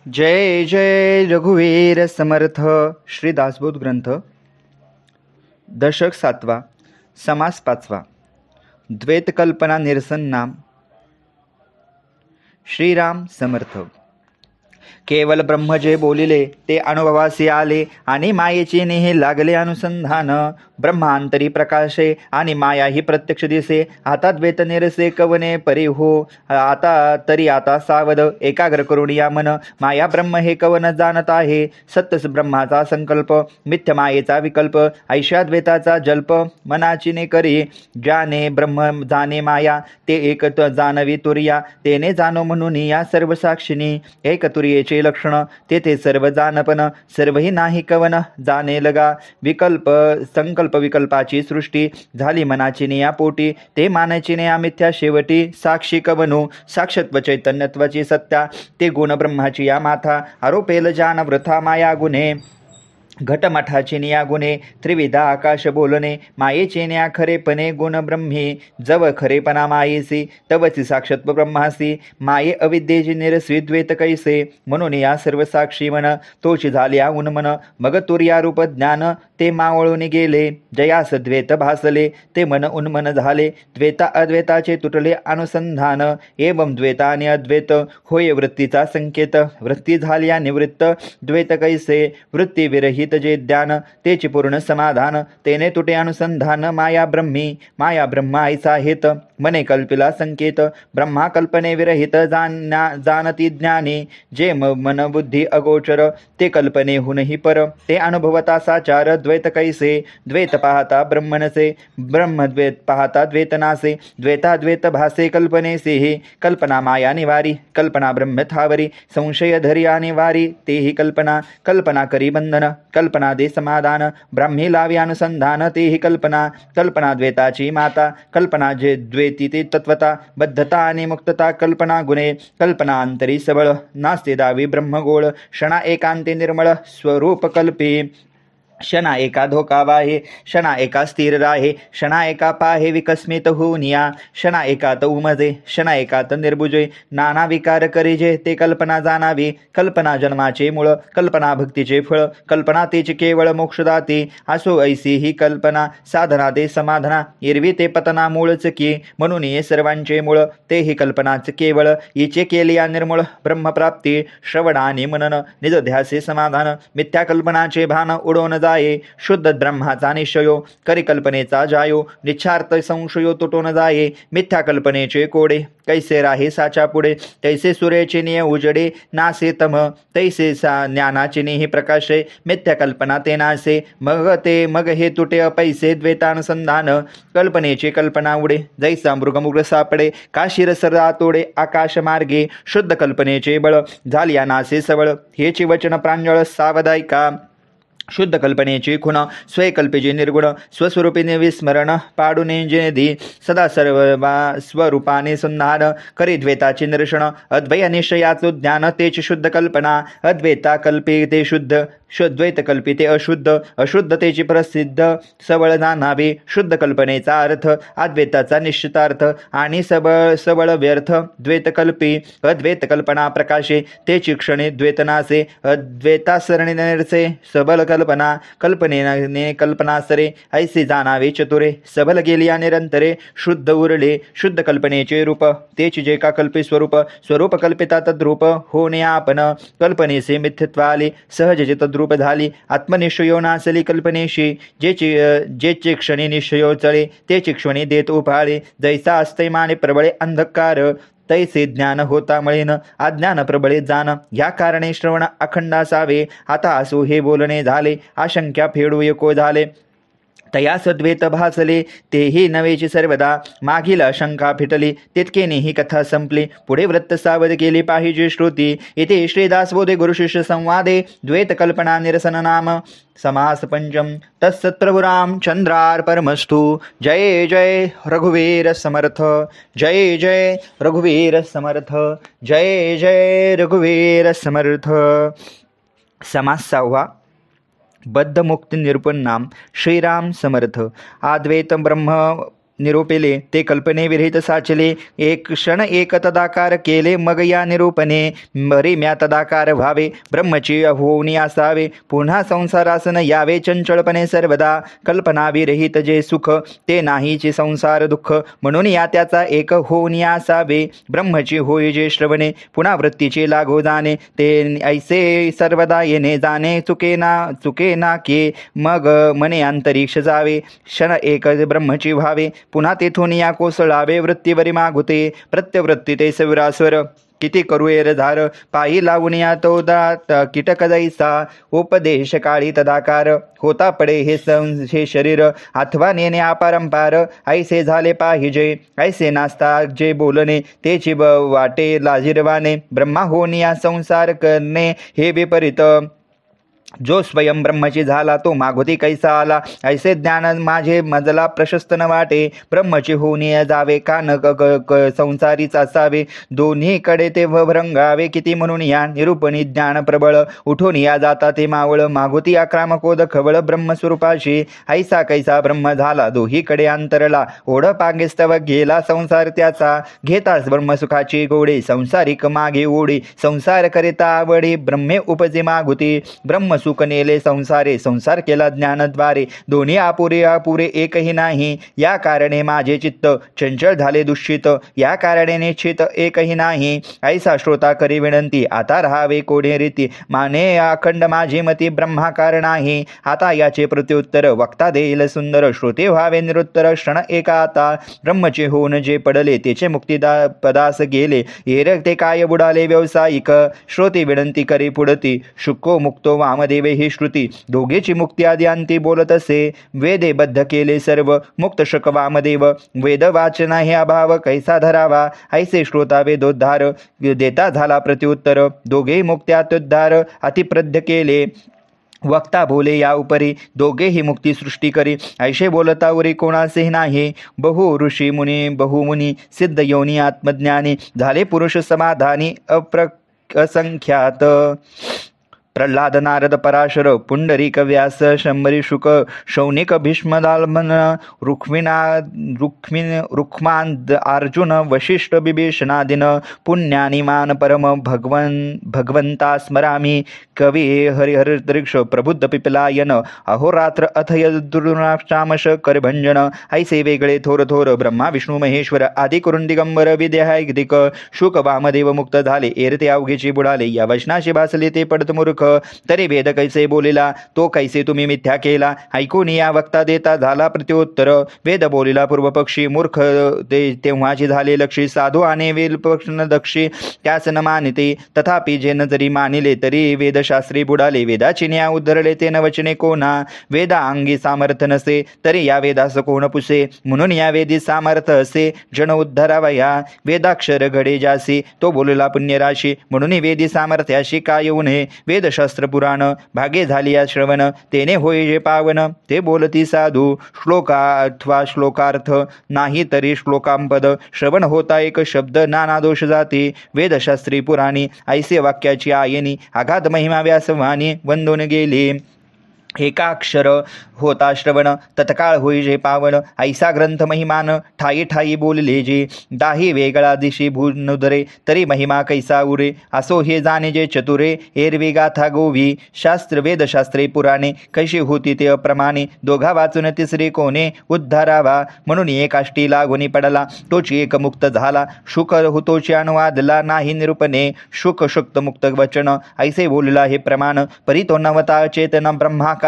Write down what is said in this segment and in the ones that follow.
जय जय रघुवीर समर्थ. श्री दासबोध ग्रंथ. दशक 7वा. समास 5वा. द्वैत कल्पना निरसन नाम. श्रीराम समर्थ. केवल ब्रह्म जे बोलिले ते अनुभवासी आले आणि मायेचे नेहे लागले अनुसंधान. ब्रह्मांतरी प्रकाशे आणि माया ही प्रत्यक्ष दिसे. आता द्वैत निरसे कवने परी हो. आता सावध एकाग्र करून या मन. माया ब्रह्म हे कवन जाणत आहे. सत्य ब्रह्माचा संकल्प मिथ्य मायेचा विकल्प. ऐशा द्वैताचा जल्प मनाची ने करी. ज्याने ब्रह्म जाणे माया ते एक जाणवी तुर्या. तेने जाणो म्हणून या सर्व साक्षिणी. एक तुर्येचे लक्षण तेथे सर्व जानपण. सर्वही नाही कवन जाणे लगा. विकल्प संकल्प विकल्पाची सृष्टी झाली मनाची निया पोटी. ते मानाची निया मिथ्या शेवटी. साक्षी कवनु साक्षत्व चैतन्यत्वाची सत्या. ते गुण ब्रह्माची या माथा. आरोपेल जान वृथा माया गुणे. घटमठाची निया गुणे त्रिविधा आकाश बोलणे. मायेचे न्या खरेपणे गुण ब्रह्मी. जव खरेपणा मायेसी तवची साक्षत्व ब्रह्मासी. माये अविद्येची निरस्वी द्वैत कैसे. म्हणून या सर्व साक्षी मन तोची झाल्या उन्मन. मग तुर्या रूप ज्ञान ते मावळून गेले. जयास द्वैत भासले ते मन उन्मन झाले. द्वैता अद्वैताचे तुटले अनुसंधान. एवं द्वैता आणि अद्वैत होय वृत्तीचा संकेत. वृत्ती झाल्या निवृत्त द्वैत कैसे. वृत्ती विरहित जे ज्ञान तेची पूर्ण समाधान. तेने तुटे अनुसंधान माया ब्रह्मी. माया ब्रह्मा ऐसा हेत मने कल्पिला संकेत. ब्रह्मा कल्पने विरहित जानती ज्ञानी. जे मन बुद्धी अगोचर ते कल्पनेहूनही पर. ते अनुभवता साचार द्वैत कैसे. द्वैत पाहता ब्रह्म नसे. ब्रह्म द्वैत पाहता द्वैत नासे. द्वैताद्वैत भासे कल्पनेसे ही. कल्पना माया निवारी. कल्पना ब्रह्म थावरी. संशय धरी आणि वारी. तेही कल्पना. कल्पना करी बंधन. कल्पना दे समाधान. ब्रह्मी लावी अनुसंधान. तेही कल्पना. कल्पना द्वैताची माता. कल्पना जे द्वैती ते तत्वता. बद्धता आणि मुक्तता कल्पना गुणे. कल्पना अंतरी सबळ. नास्ते दावी ब्रह्मगोळ. क्षणा एकांते निर्मळ स्वरूप कल्पी. क्षणा एका धोका वाहे. क्षणा एका स्थिर राहे. क्षणा एका पाहे विकस्मित होऊन या. क्षणा एकात उमजे. क्षणा एकात निर्भुजे. नाना विकार करीजे ते कल्पना जाणावी. कल्पना जन्माचे मूळ. कल्पना भक्तीचे फळ. कल्पना तेचे केवळ मोक्षदाती. असो ऐसी ही कल्पना. साधना दे समाधाना. एरवी ते पतना मूळच की. म्हणून ये सर्वांचे मूळ. ते ही कल्पनाच केवळ. हिचे केली निर्मूळ ब्रह्मप्राप्ती. श्रवण आणि मनन निज ध्यासे समाधान. मिथ्या कल्पनाचे भान उडवून जाये. शुद्ध ब्रह्माचा निश्चयो करी कल्पनेचा जायो. निच्छार्थ संशयो तुटून जाये. मिथ्या कल्पनेचे कोडे कैसे राहे साच्या पुढे. तैसे सूर्याचे निय उजडे नासे तम. तैसे ज्ञानाचे नेही प्रकाशे. मिथ्या कल्पना ते नासे. मग हे तुटे अपैसे द्वैतानुसंधान. कल्पनेचे कल्पना उडे जैसा मृगमुग्र सापडे. काशीर सरा तोडे आकाश मार्गे. शुद्ध कल्पनेचे बळ झालिया नासे सबळ. हेचे वचन प्रांजळ सावधायका. शुद्ध कल्पनेची खुण स्वयकल्पेचे निर्गुण. स्वस्वरूपीने विस्मरण पाडूने जेधी. सदा सर्व स्वरूपाने संधान करी द्वैताचे निरसन. अद्वैत निश्चयाचो ज्ञान तेची शुद्ध कल्पना. अद्वैता कल्पिते शुद्ध. द्वैत कल्पिते अशुद्ध. अशुद्धतेची प्रसिद्ध सबळ जाणावे. शुद्ध कल्पनेचा अर्थ अद्वैताचा निश्चितार्थ आणि सबळ व्यर्थ द्वैत कल्पी. अद्वैत कल्पना प्रकाशे तेची क्षणे द्वैतनासे. अद्वैता सरणी निरसे सबल कल्पना. कल्पनेने कल्पना सरे ऐसे जाणावे चतुरे. सबल गेली निरंतरे शुद्ध उरले. शुद्ध कल्पनेचे रूप तेची जे का कल्पे स्वरूप. स्वरूप कल्पिता तद्रूप होणे आपण. कल्पनेचे मिथ्यत्व आले सहज जे तद्रूप झाली. आत्मनिश्चयो नासली कल्पनेशी. जेचे क्षणी निश्चयो चळे तेची क्षणी देत उभाळे. जैसा असते माने प्रबळे अंधकार तैसे ज्ञान होता मळीन. अज्ञान प्रबळे जाण. या कारणे श्रवण अखंड असावे. आता असो हे बोलणे झाले. आशंक्या फेडू एको झाले. तयास द्वैत भासले तेही नवेची सर्वदा. मागील शंका फिटली तितकेने ही कथा संपली. पुढे वृत्त सावध केली पाहिजे श्रुती. इथे श्रीदासबोधे गुरुशिष्य संवादे द्वैत कल्पना निरसन नाम. समास पंचम. तत्सत्प्रभु रामचंद्रार्पणमस्तु. जय जय रघुवीर समर्थ. जय जय रघुवीर समर्थ. जय जय रघुवीर समर्थ. समास 6वा. बद्ध मुक्ती निरूपण नाम. श्रीराम समर्थ. अद्वैत ब्रह्म निरोपेले ते कल्पने विरहित साचले. एक क्षण एक तदाकार केले मग या निरूपणे. बरे म्या तदाकार व्हावे ब्रह्मची होऊनी असावे. पुन्हा संसारासन यावे चंचळपणे सर्वदा. कल्पना विरहित जे सुख ते नाहीचे संसार दुःख. म्हणून या त्याचा एक होऊनी असावे. ब्रह्मची होय जे श्रवणे पुन्हा वृत्तीचे लागो जाणे. ते ऐसे सर्वदा येणे जाणे चुके ना के. मग मने अंतरिक्ष जावे क्षण एक ब्रह्मची व्हावे. पुन्हा तेथून या कोसळावे वृत्तीवरी मागुते. प्रत्यवृत्ती ते सविरास्वर किती करू एरधार. पायी लावून या तो दात कीटक जैसा. उपदेश काळी तदाकार होता पडे हे शरीर. अथवा नेणे अपरंपार ऐसे झाले पाहिजे. ऐसे नास्ता जे बोलणे तेची वाटे लाजिरवाने. ब्रह्मा होऊन या संसार करणे हे विपरीत. जो स्वयं ब्रह्मची झाला तो मागोती कैसा आला. ऐसे ज्ञान माझे मजला प्रशस्त न वाटे. ब्रह्मची होऊन जावे का न संसारीच असावे. दोन्हीकडे ते भरंगावे किती म्हणून या निरूपणी ज्ञान प्रबळ. उठून या जाता ते मावळ मागोती आक्रामकोद खवळ. ब्रह्मस्वरूपाशी ऐसा कैसा ब्रह्म झाला दोहीकडे अंतरला. ओढ पांगेस्तव गेला संसार त्याचा. घेताच ब्रह्मसुखाची गोडे संसारिक मागे ओढी. संसार करिता आवडी ब्रह्मे उपजे मागुती. ब्रह्म सुख नेले संसारे संसार केला ज्ञानद्वारे. दोन्ही अपुरे एकही नाही. या कारणे माझे चित्त चंचल झाले दुष्चित. या कारणे निश्चित एकही नाही. ऐसा श्रोता करी विनंती आता राहावे कोणी रीती. माने अखंड माझी मती ब्रह्माकार नाही. आता याचे प्रत्युत्तर वक्ता देईल सुंदर. श्रोते व्हावे निरुत्तर क्षण एका आता. ब्रह्मचे होऊन जे पडले त्याचे मुक्तिदा पदास गेले. एरक ते काय बुडाले व्यावसायिक. श्रोते विनंती करी पुढती. शुको मुक्तो वामदेव ही श्रुती. दोघेची मुक्ती आदी अंती बोलत असे. वेदे बद्ध केले सर्व मुक्त शक वामदेव. वेद वाचना हे अभाव कैसा धरावा. ऐसे श्रोता वेदोद्धार देता झाला प्रत्युत्तर. दोघे मुक्त्यातुद्धार अतिप्रद्य केले. वक्ता बोले या उपरी दोघेही मुक्ती सृष्टी करी. ऐसे बोलता उरी कोणासेही नाही. बहु ऋषी मुनी बहुमुनी सिद्ध योनी आत्मज्ञानी. झाले पुरुष समाधानी असंख्यात. प्रल्हाद नारद पराशर पुंडरीक व्यास शंभरी शुक शौनिक भीष्मदाल्मन रुक्मान अर्जुन वशिष्ठ बिभीषणादिन. पुण्यानिमान परम भगवंता स्मरामी. कवी हरिहरदृक्ष प्रबुद्ध पिपलायन. अहोरात्र अथय दुर्नाक्षामश करभंजन. ऐसे वेगळे थोर थोर ब्रह्मा विष्णू महेश्वर आदी करून दिगंबर विद्यादिक. शुक वामदेव मुक्त झाले एरते अवघेची बुडाले. या वचनाशी भासले ते पडत मूर्ख. तरी वेद कैसे बोलिला तो कैसे तुम्ही मिथ्या केला. ऐकून या वक्ता देता झाला प्रत्युत्तर. वेद बोलिला पूर्वपक्षी मूर्ख ते तेव्हाची झाले लक्षी. साधू आणि वेलपक्षण दक्षी त्यास न मानिते. तथापि जे न जरी मानिले तरी वेदशास्त्री बुडाले. वेदाची न्याय उद्धरले ते न वचने कोणा. वेदा अंगी सामर्थ्य नसे तरी या वेदास कोण पुसे. म्हणून या वेदी सामर्थ्य असे जन उद्धरावया. वेदाक्षर घडे जासी तो बोलला पुण्यराशी. म्हणून वेदी सामर्थ्याशी काय येऊ नये. वेदशास्त्र पुराण भागे झाली या श्रवण. तेने होय जे पावन ते बोलती साधू. श्लोका अथवा श्लोकार्थ नाही तरी श्लोकांपद. श्रवण होता एक शब्द नाना दोष जाती. वेदशास्त्री पुराणी ऐसे वाक्याची आयनी. आघात महिमा व्यासवानी वंदून गेली. एकाक्षर होता श्रवण तत्काळ होई जे पावन. ऐसा ग्रंथ महिमान ठाई ठाई बोलले जे. दाही वेगळा दिशी भूनुदरे तरी महिमा कैसा उरे. असो हे जाणे जे चतुरे. एरवी गाथा गोवी शास्त्र वेदशास्त्रे पुराणे. कैशी होती ते अप्रमाणे. दोघा वाचून तिसरे कोणे उद्धारावा. म्हणून एकाष्टी लागून पडला तोची एक मुक्त झाला. शुक होतोची अनुवादला नाही निरूपणे. शुक शुक्त मुक्त वचन ऐसे बोलला हे प्रमाण. परितो नवता चेतन ब्रह्माकार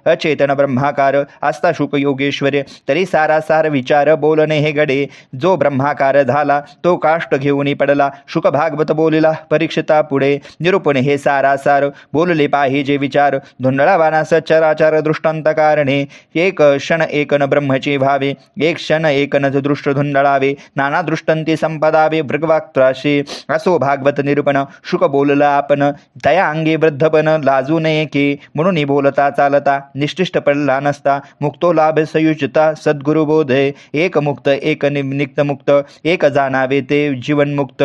अचेतन ब्रह्माकार. असता शुक योगेश्वर तरी सारासार विचार बोलणे हे गडे. जो ब्रह्माकार झाला तो काष्ट घेऊन पडला. शुक भागवत बोलिला परीक्षिता पुढे. निरूपणे हे सारासार बोलले पाहिजे विचार. धुंडळावानास चराचार दृष्टांत कारणे. एक क्षण एकन ब्रह्मचे भावे. एक क्षण एकन दृष्ट धुंडळावे. नाना दृष्टांती संपदावे भृगवाक्त्राशी. असो भागवत निरूपण. शुक बोलला आपण तया अंगी वृद्धपण लाजू नये की. म्हणून बोलता चालता निष्ठिष्ट पडला नसता. मुक्तो लाभ संयुचिता सद्गुरु बोधे. एक मुक्त एक निमित्त मुक्त. एक जाणावे ते जीवनमुक्त.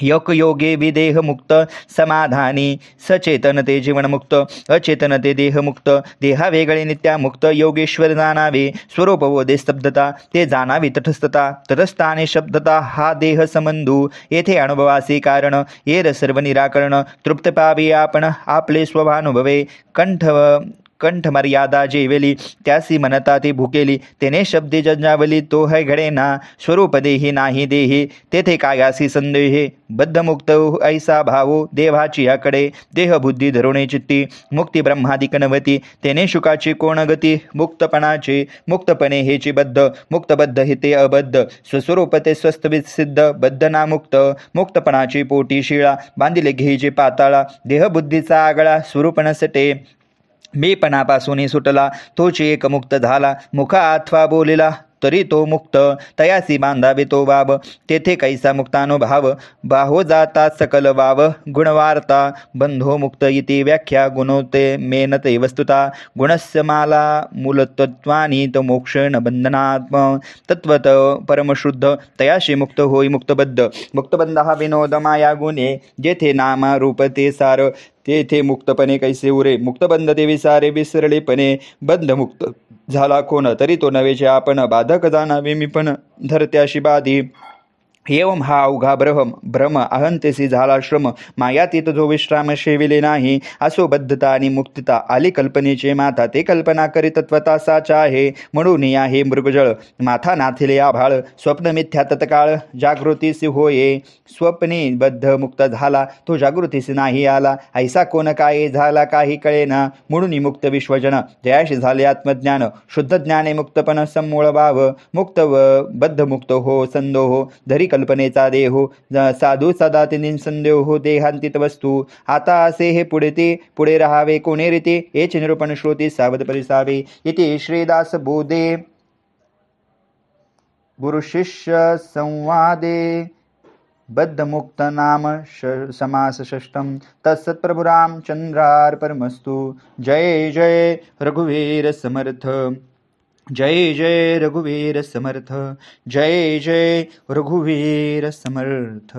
योगे विदेह मुक्त समाधानी सचेतन ते जीवनमुक्त अचेतन ते देहमुक्त देहा वेगळे नित्यामुक्त योगेश्वर जाणावे स्वरूप व दे स्तब्धता ते जाणावी तटस्थता तटस्थाने शब्दता हा देह संबंधू येथे अनुभवासी कारण येर सर्व निराकरण तृप्त पावी आपण आपले स्वभानुभवे कंठ मर्यादा जेवेली त्यासी म्हणता ती भुकेली तेने शब्दे जज्ञावली तो है घडेना स्वरूप देही नाही देही तेथे कायासी संदेहे बद्धमुक्त ऐसा भावो देवाची याकडे देहबुद्धी धरुणे चित्ती मुक्ती ब्रह्मादिकनवती तेने शुकाची कोण गती मुक्तपणाचे मुक्तपणे हेची बद्ध मुक्तबद्ध हिते अबद्ध स्वस्वरूप ते स्वस्थ सिद्ध बद्ध ना मुक्त मुक्तपणाची पोटी शिळा बांधिले घेईचे पाताळा देहबुद्धीचा आगळा स्वरूप नसटे मीपणापासून सुटला तोची एक मुक्त झाला मुखा अथवा बोलिला तरी तो मुक्त तयासी बांधावे तो वाव तेथे कैसा मुक्तानुभाव बाहो जाता सकल वाव गुणवार्ता बंधो मुक्त इति व्याख्या गुणोते मेनते वस्तुता गुणस्य माला मूलतत्वानी तो मोक्ष न बंधनात्म तत्वत परमशुद्ध तयाशी मुक्त होई मुक्तबंध हा विनोद माया गुणे जेथे नाम रूप ते सार तेथे मुक्तपणे कैसे उरे मुक्तबंध ते विसारे विसरलेपणे बंधमुक्त झाला कोण तरी तो नवेचे आपण बाधक जाणावे मी पण धरत्याशी बाधी एवम हा अवघा भ्रम अहंतेसी झाला श्रम मायातीत जो विश्राम शेविले नाही असो बद्धता आणि मुक्तता आली कल्पनेचे माथा ते कल्पना करी तत्वता साचा आहे म्हणून या हे मृगजळ माथा नाथिले आभाळ स्वप्न मिथ्या तत्काळ जागृतीसी होये स्वप्नी बद्ध मुक्त झाला तो जागृतीसी नाही आला ऐसा कोण काय झाला काही कळेना म्हणून मुक्त विश्वजन जयाशी झाले आत्मज्ञान शुद्ध ज्ञाने मुक्तपण समूळ भाव मुक्त व बद्ध मुक्त हो संदो हो धरी कल्पनेचा देहो साधू सदा ते निसंदेह हो देहांतित वस्तू आता असे हे पुढे राहावे कोणे रीती हेच निरूपण श्रोती सावध परिसावे इति श्रीदास बोधे गुरु शिष्य संवादे बद्धमुक्त नाम समास षष्ठम तत्सत्प्रभु रामचंद्रार्पणमस्तु जय जय रघुवीर समर्थ जय जय रघुवीर समर्थ जय जय रघुवीर समर्थ।